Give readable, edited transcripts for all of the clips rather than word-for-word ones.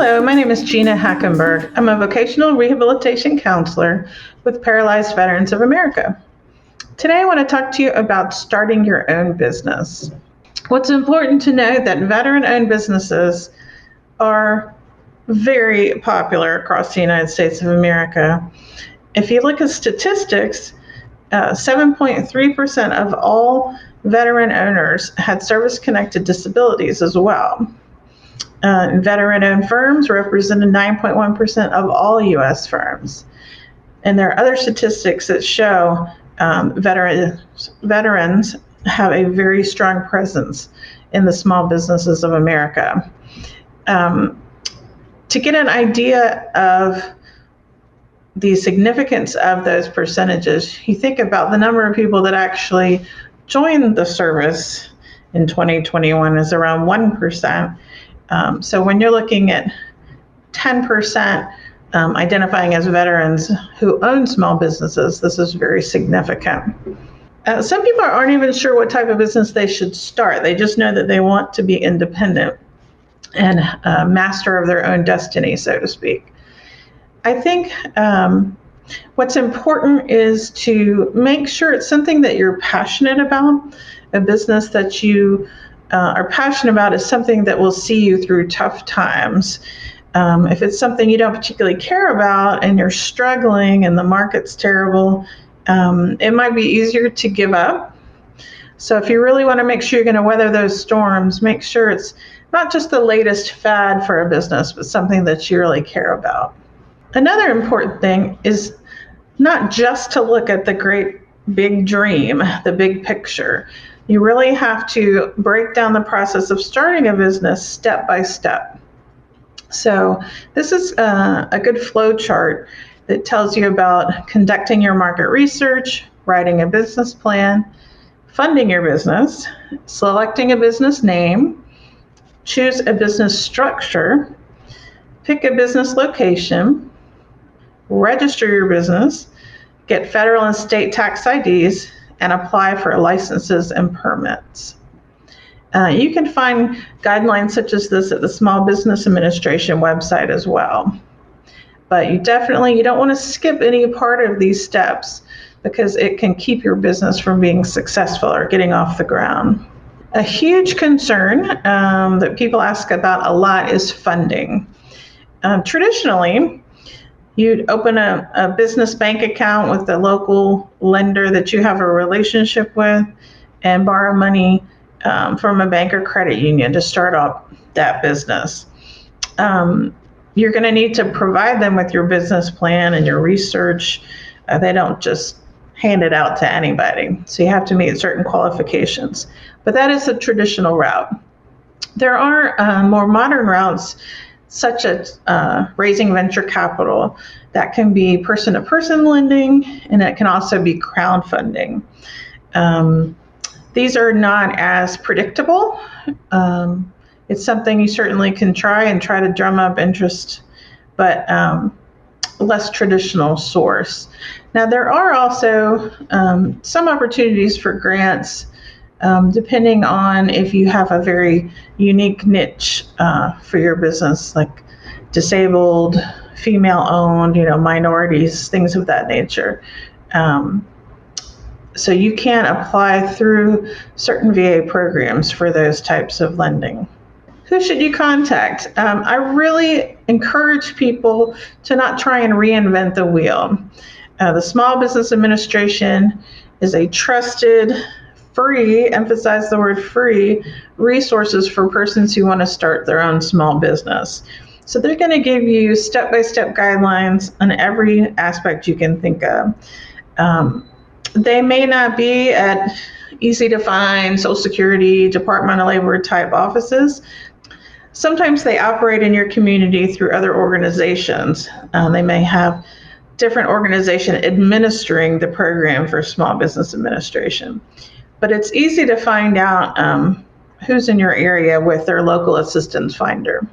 Hello, my name is Gina Hackenberg. I'm a vocational rehabilitation counselor with Paralyzed Veterans of America. Today I want to talk to you about starting your own business. What's important to know that veteran-owned businesses are very popular across the United States of America. If you look at statistics, 7.3% of all veteran owners had service-connected disabilities as well. Veteran-owned firms represented 9.1% of all U.S. firms. And there are other statistics that show veterans have a very strong presence in the small businesses of America. To get an idea of the significance of those percentages, you think about the number of people that actually joined the service in 2021 is around 1%. So when you're looking at 10% identifying as veterans who own small businesses, this is very significant. Some people aren't even sure what type of business they should start. They just know that they want to be independent and master of their own destiny, so to speak. I think what's important is to make sure it's something that you're passionate about. A business that you are passionate about is something that will see you through tough times. If it's something you don't particularly care about and you're struggling and the market's terrible, it might be easier to give up. So if you really want to make sure you're going to weather those storms, make sure it's not just the latest fad for a business, but something that you really care about. Another important thing is not just to look at the great big dream, the big picture. You really have to break down the process of starting a business step by step. So this is a good flow chart that tells you about conducting your market research, writing a business plan, funding your business, selecting a business name, choose a business structure, pick a business location, register your business, get federal and state tax IDs, and apply for licenses and permits. You can find guidelines such as this at the Small Business Administration website as well. But you don't want to skip any part of these steps because it can keep your business from being successful or getting off the ground. A huge concern that people ask about a lot is funding. Traditionally, you'd open a business bank account with the local lender that you have a relationship with and borrow money from a bank or credit union to start up that business. You're going to need to provide them with your business plan and your research. They don't just hand it out to anybody. So you have to meet certain qualifications. But that is the traditional route. There are more modern routes such as raising venture capital. That can be person-to-person lending, and it can also be crowdfunding. These are not as predictable. It's something you certainly can try to drum up interest, but less traditional source. Now, there are also some opportunities for grants, depending on if you have a very unique niche for your business, like disabled, female-owned, minorities, things of that nature. So you can apply through certain VA programs for those types of lending. Who should you contact? I really encourage people to not try and reinvent the wheel. The Small Business Administration is a trusted, free, emphasize the word free, resources for persons who want to start their own small business. So they're going to give you step-by-step guidelines on every aspect you can think of. They may not be at easy to find Social Security, Department of Labor type offices. Sometimes they operate in your community through other organizations. They may have different organization administering the program for Small Business Administration. But it's easy to find out who's in your area with their local assistance finder.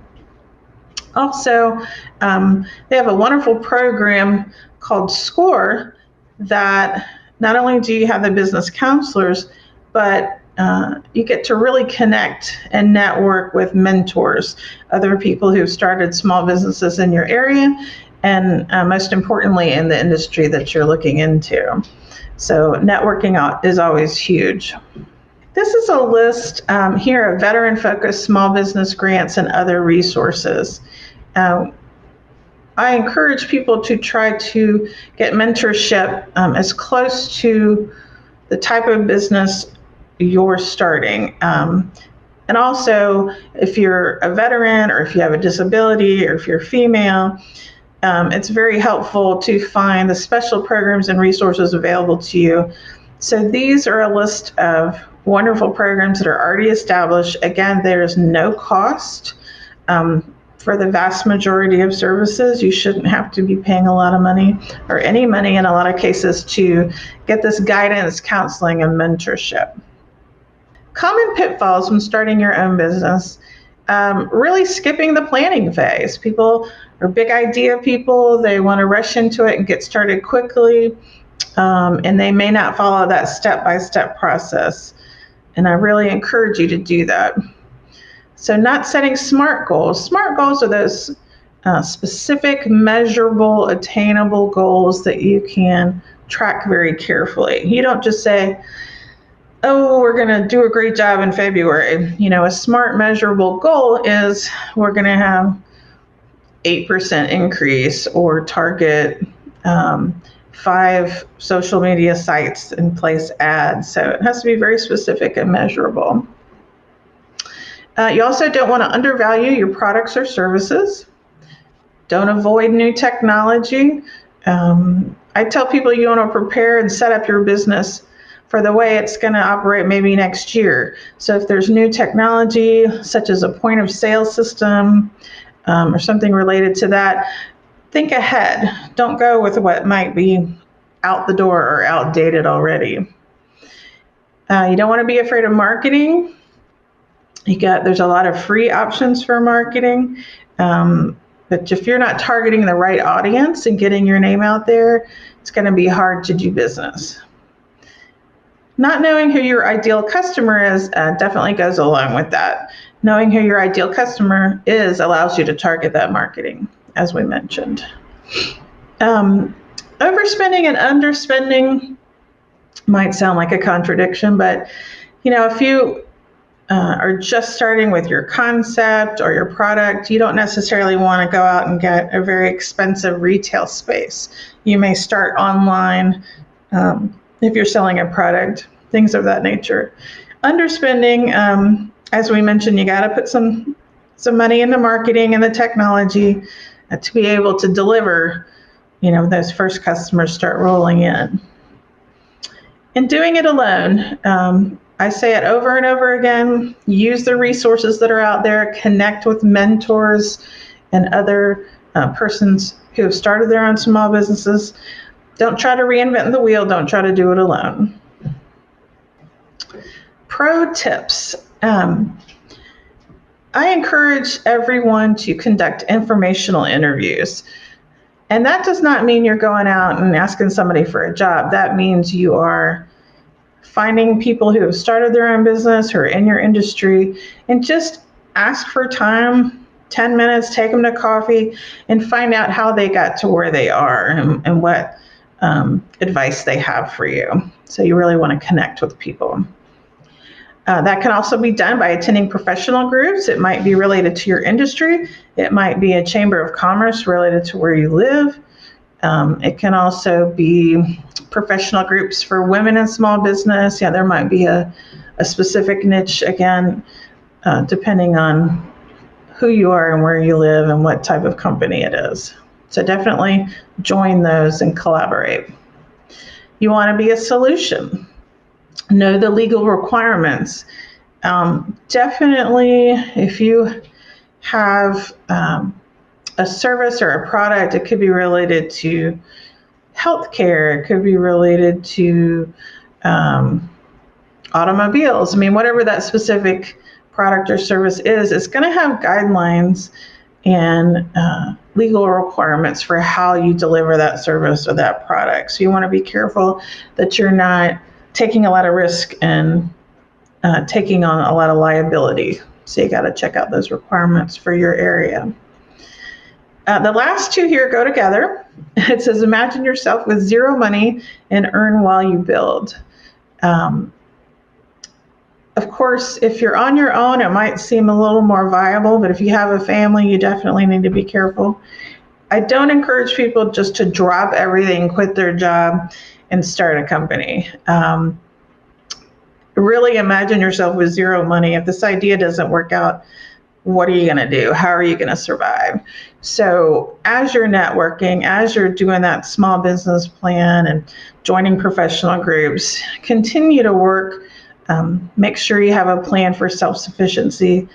Also, they have a wonderful program called SCORE that not only do you have the business counselors, but you get to really connect and network with mentors, other people who've started small businesses in your area, and most importantly, in the industry that you're looking into. So networking out is always huge. This is a list here of veteran-focused small business grants and other resources. I encourage people to try to get mentorship as close to the type of business you're starting. And also, if you're a veteran or if you have a disability or if you're female, it's very helpful to find the special programs and resources available to you. So these are a list of wonderful programs that are already established. Again, there's no cost. For the vast majority of services, you shouldn't have to be paying a lot of money or any money in a lot of cases to get this guidance, counseling, and mentorship. Common pitfalls when starting your own business, really skipping the planning phase. People are big idea people. They want to rush into it and get started quickly, and they may not follow that step-by-step process. And I really encourage you to do that. So not setting SMART goals. SMART goals are those specific, measurable, attainable goals that you can track very carefully. You don't just say, oh, we're going to do a great job in February. A SMART measurable goal is we're going to have 8% increase or target 5 social media sites and place ads. So it has to be very specific and measurable. You also don't want to undervalue your products or services. Don't avoid new technology. I tell people you want to prepare and set up your business for the way it's going to operate maybe next year. So if there's new technology, such as a point of sale system or something related to that, think ahead. Don't go with what might be out the door or outdated already. You don't want to be afraid of marketing. There's a lot of free options for marketing, but if you're not targeting the right audience and getting your name out there, it's going to be hard to do business. Not knowing who your ideal customer is definitely goes along with that. Knowing who your ideal customer is allows you to target that marketing, as we mentioned. Overspending and underspending might sound like a contradiction, but if you are just starting with your concept or your product, you don't necessarily want to go out and get a very expensive retail space. You may start online if you're selling a product, things of that nature. Underspending, as we mentioned, you got to put some money into marketing and the technology to be able to deliver, those first customers start rolling in. And doing it alone, I say it over and over again, use the resources that are out there, connect with mentors and other persons who have started their own small businesses. Don't try to reinvent the wheel. Don't try to do it alone. Pro tips. I encourage everyone to conduct informational interviews. And that does not mean you're going out and asking somebody for a job. That means you are finding people who have started their own business or in your industry and just ask for time, 10 minutes, take them to coffee and find out how they got to where they are and what advice they have for you. So you really want to connect with people. That can also be done by attending professional groups. It might be related to your industry. It might be a chamber of commerce related to where you live. It can also be professional groups for women in small business. There might be a specific niche, again, depending on who you are and where you live and what type of company it is. So definitely join those and collaborate. You want to be a solution. Know the legal requirements. Definitely, if you have a service or a product, it could be related to healthcare, it could be related to automobiles. Whatever that specific product or service is, it's going to have guidelines and legal requirements for how you deliver that service or that product. So you want to be careful that you're not taking a lot of risk and taking on a lot of liability. So you got to check out those requirements for your area. The last two here go together. It says, imagine yourself with zero money and earn while you build. Of course, if you're on your own, it might seem a little more viable, but if you have a family, you definitely need to be careful. I don't encourage people just to drop everything, quit their job, and start a company. Really imagine yourself with zero money. If this idea doesn't work out, what are you going to do? How are you going to survive? So as you're networking, as you're doing that small business plan and joining professional groups, continue to work. Make sure you have a plan for self-sufficiency.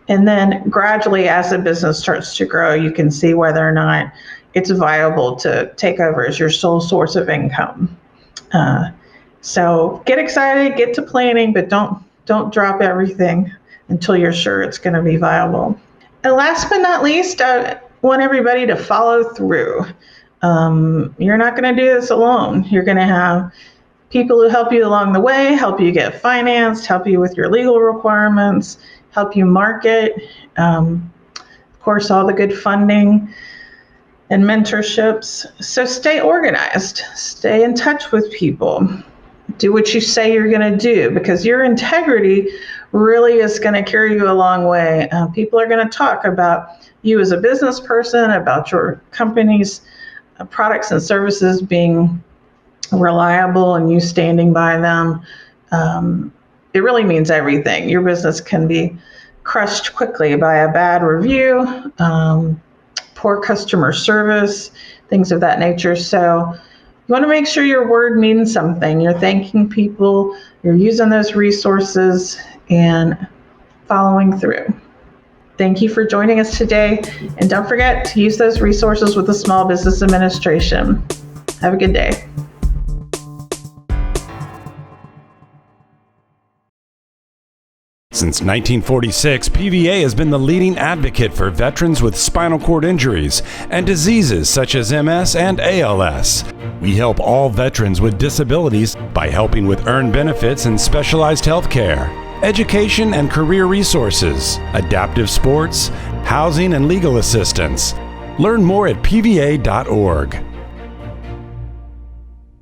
And then gradually, as the business starts to grow, you can see whether or not it's viable to take over as your sole source of income. So get excited, get to planning, but don't drop everything until you're sure it's going to be viable. And last but not least, I want everybody to follow through. You're not going to do this alone. You're going to have people who help you along the way, help you get financed, help you with your legal requirements, help you market. Of course, all the good funding and mentorships. So stay organized, stay in touch with people. Do what you say you're going to do, because your integrity really is going to carry you a long way. People are going to talk about you as a business person, about your company's products and services being reliable and you standing by them. It really means everything. Your business can be crushed quickly by a bad review, poor customer service, things of that nature. So you want to make sure your word means something. You're thanking people, you're using those resources, and following through. Thank you for joining us today. And don't forget to use those resources with the Small Business Administration. Have a good day. Since 1946, PVA has been the leading advocate for veterans with spinal cord injuries and diseases such as MS and ALS. We help all veterans with disabilities by helping with earned benefits and specialized health care, education and career resources, adaptive sports, housing and legal assistance. Learn more at pva.org.